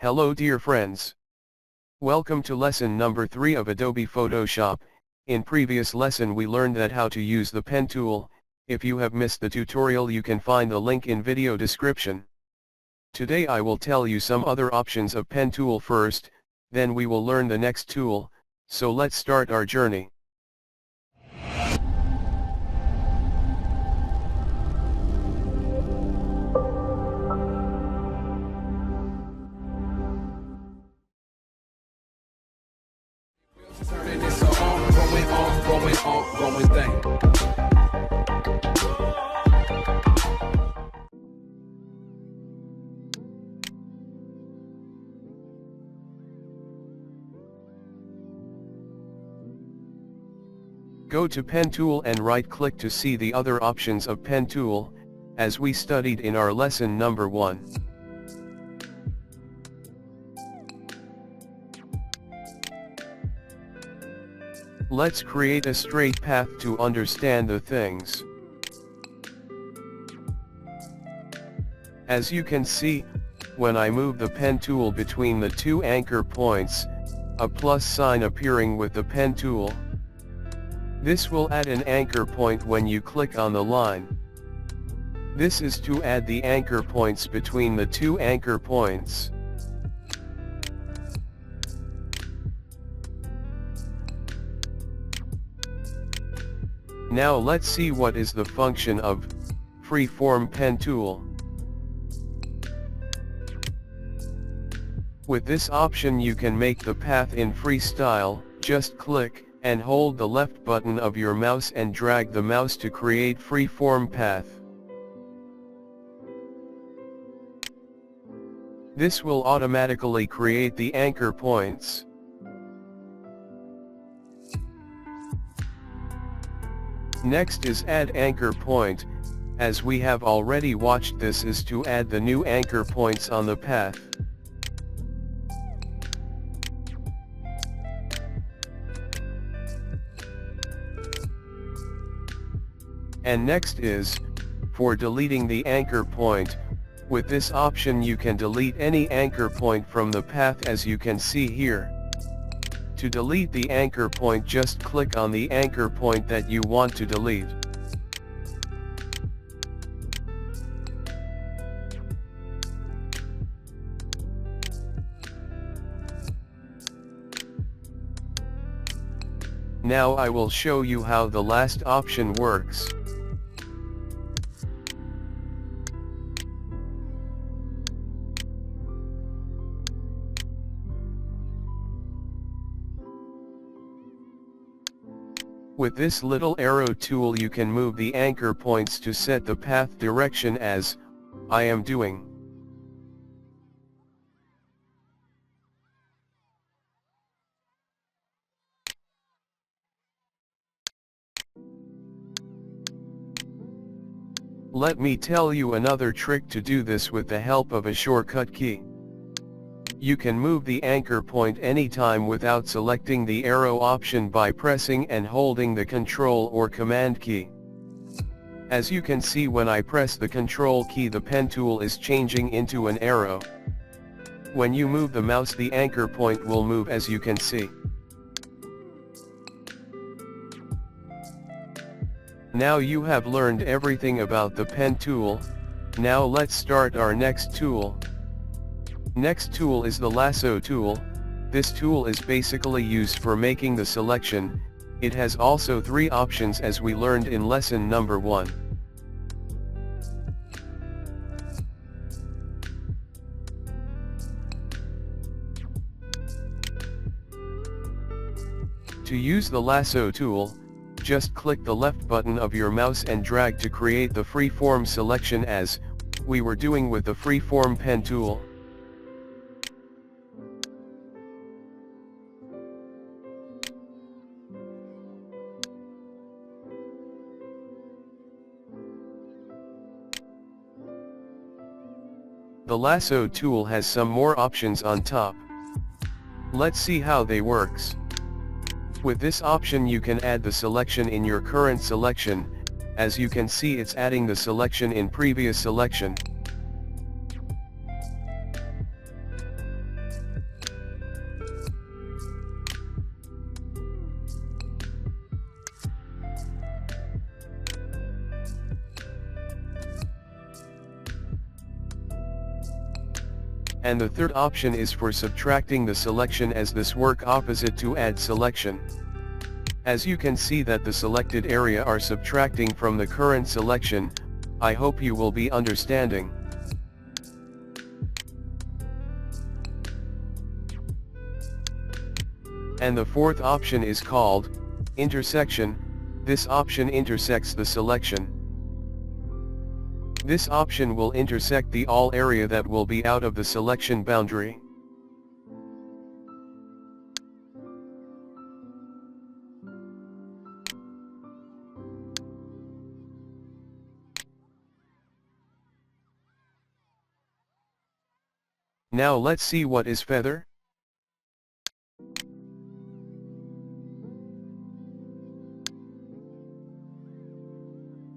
Hello dear friends. Welcome to lesson number 3 of Adobe Photoshop. In previous lesson we learned that how to use the pen tool. If you have missed the tutorial you can find the link in video description. Today I will tell you some other options of pen tool first, then we will learn the next tool, so let's start our journey. Go to Pen Tool and right-click to see the other options of Pen Tool, as we studied in our lesson number 1. Let's create a straight path to understand the things. As you can see, when I move the pen tool between the two anchor points, a plus sign appearing with the pen tool. This will add an anchor point when you click on the line. This is to add the anchor points between the two anchor points. Now let's see what is the function of Freeform Pen Tool. With this option you can make the path in freestyle. Just click and hold the left button of your mouse and drag the mouse to create freeform path. This will automatically create the anchor points. Next is Add Anchor Point. As we have already watched, this is to add the new anchor points on the path. And next is, for deleting the anchor point. With this option you can delete any anchor point from the path, as you can see here. To delete the anchor point, just click on the anchor point that you want to delete. Now I will show you how the last option works. With this little arrow tool you can move the anchor points to set the path direction, as I am doing. Let me tell you another trick to do this with the help of a shortcut key. You can move the anchor point anytime without selecting the arrow option by pressing and holding the Control or Command key. As you can see, when I press the Control key the pen tool is changing into an arrow. When you move the mouse the anchor point will move, as you can see. Now you have learned everything about the pen tool. Now let's start our next tool. Next tool is the Lasso tool. This tool is basically used for making the selection. It has also 3 options as we learned in lesson number 1. To use the Lasso tool, just click the left button of your mouse and drag to create the freeform selection, as we were doing with the freeform pen tool. The Lasso tool has some more options on top. Let's see how they works. With this option you can add the selection in your current selection. As you can see, it's adding the selection in previous selection. And the third option is for subtracting the selection, as this work opposite to add selection. As you can see that the selected area are subtracting from the current selection. I hope you will be understanding. And the fourth option is called intersection. This option intersects the selection. This option will intersect the all area that will be out of the selection boundary. Now let's see what is feather.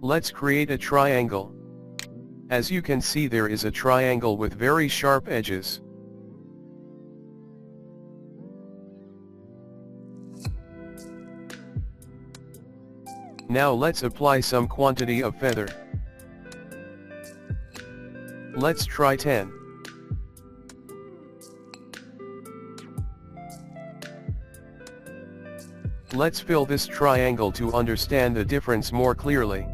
Let's create a triangle. As you can see, there is a triangle with very sharp edges. Now let's apply some quantity of feather. Let's try 10. Let's fill this triangle to understand the difference more clearly.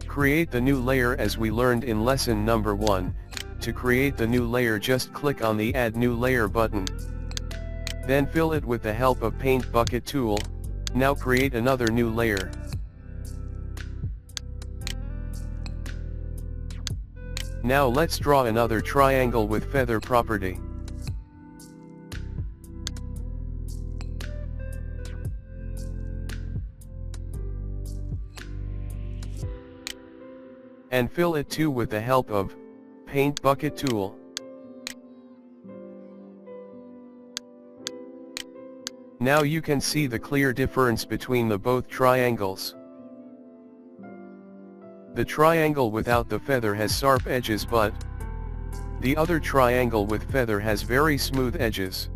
Create the new layer as we learned in lesson number 1. To create the new layer, just click on the Add New Layer button. Then fill it with the help of Paint Bucket tool. Now create another new layer. Now let's draw another triangle with feather property. And fill it too with the help of Paint Bucket tool. Now you can see the clear difference between the both triangles. The triangle without the feather has sharp edges, but the other triangle with feather has very smooth edges.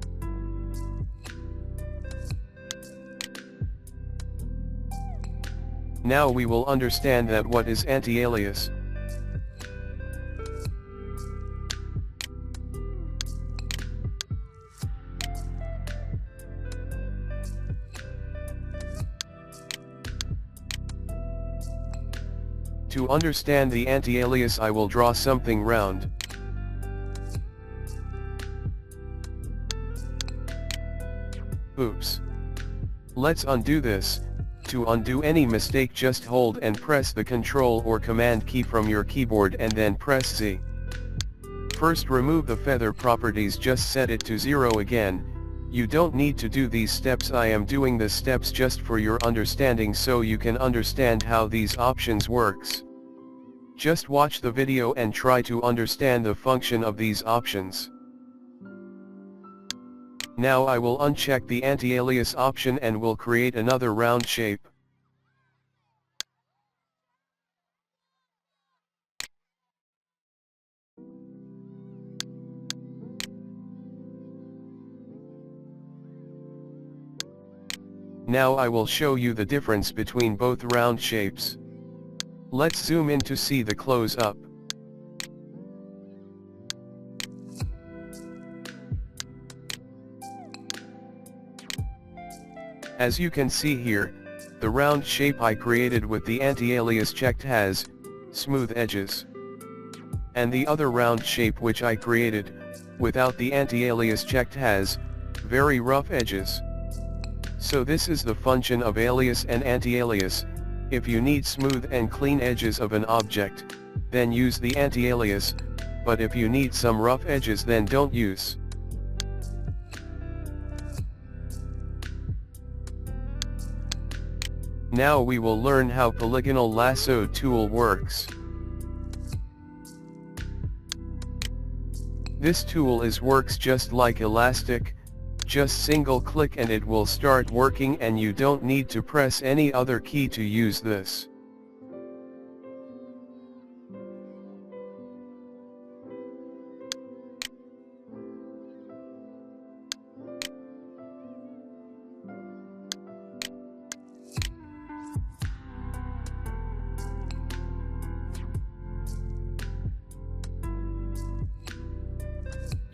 Now we will understand that what is anti-alias. To understand the anti-alias, I will draw something round. Oops. Let's undo this. To undo any mistake, just hold and press the Ctrl or Command key from your keyboard and then press Z. First remove the feather properties, just set it to 0 again. You don't need to do these steps. I am doing the steps just for your understanding so you can understand how these options works. Just watch the video and try to understand the function of these options. Now I will uncheck the anti-alias option and will create another round shape. Now I will show you the difference between both round shapes. Let's zoom in to see the close-up. As you can see here, the round shape I created with the anti-alias checked has smooth edges. And the other round shape which I created without the anti-alias checked has very rough edges. So this is the function of alias and anti-alias. If you need smooth and clean edges of an object, then use the anti-alias, but if you need some rough edges, then don't use. Now we will learn how polygonal lasso tool works. This tool works just like elastic. Just single click and it will start working, and you don't need to press any other key to use this.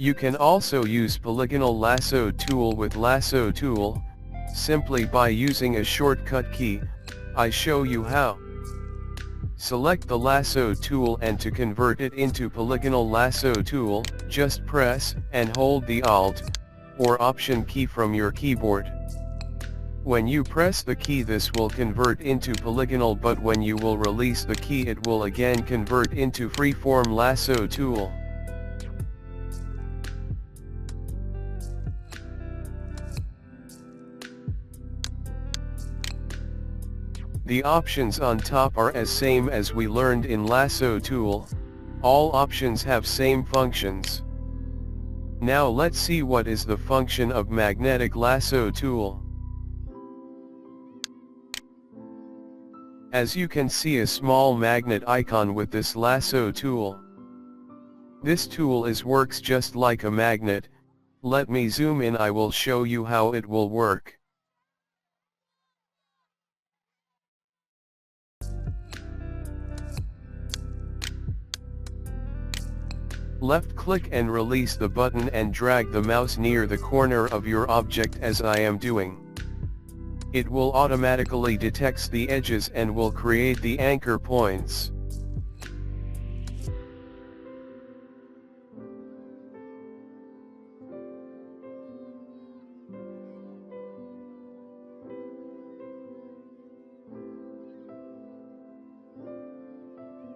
You can also use polygonal lasso tool with lasso tool, simply by using a shortcut key. I show you how. Select the lasso tool, and to convert it into polygonal lasso tool, just press and hold the Alt or Option key from your keyboard. When you press the key, this will convert into polygonal, but when you will release the key, it will again convert into freeform lasso tool. The options on top are as same as we learned in lasso tool. All options have same functions. Now let's see what is the function of magnetic lasso tool. As you can see, a small magnet icon with this lasso tool. This tool works just like a magnet. Let me zoom in, I will show you how it will work. Left click and release the button and drag the mouse near the corner of your object as I am doing. It will automatically detect the edges and will create the anchor points.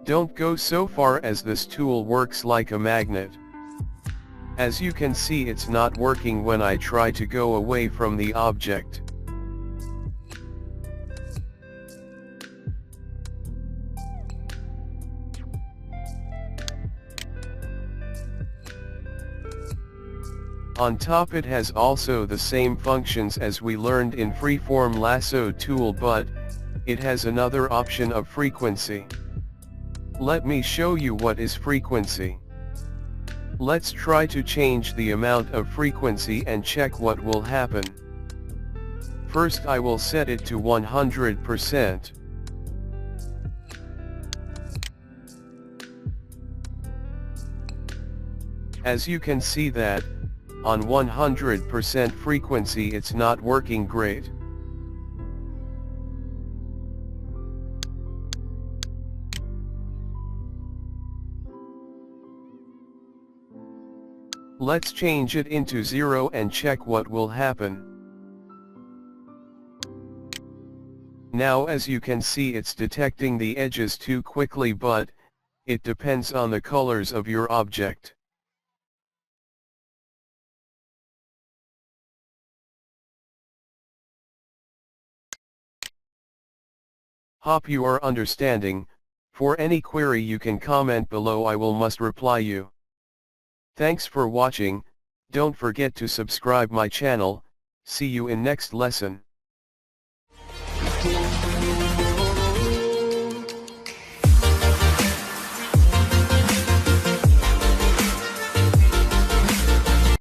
Don't go so far, as this tool works like a magnet. As you can see, it's not working when I try to go away from the object. On top, it has also the same functions as we learned in freeform lasso tool, but it has another option of frequency. Let me show you what is frequency. Let's try to change the amount of frequency and check what will happen. First, I will set it to 100%. As you can see that, on 100% frequency it's not working great. Let's change it into 0 and check what will happen. Now as you can see, it's detecting the edges too quickly, but it depends on the colors of your object. Hope you are understanding. For any query you can comment below, I will must reply you. Thanks for watching. Don't forget to subscribe my channel. See you in next lesson.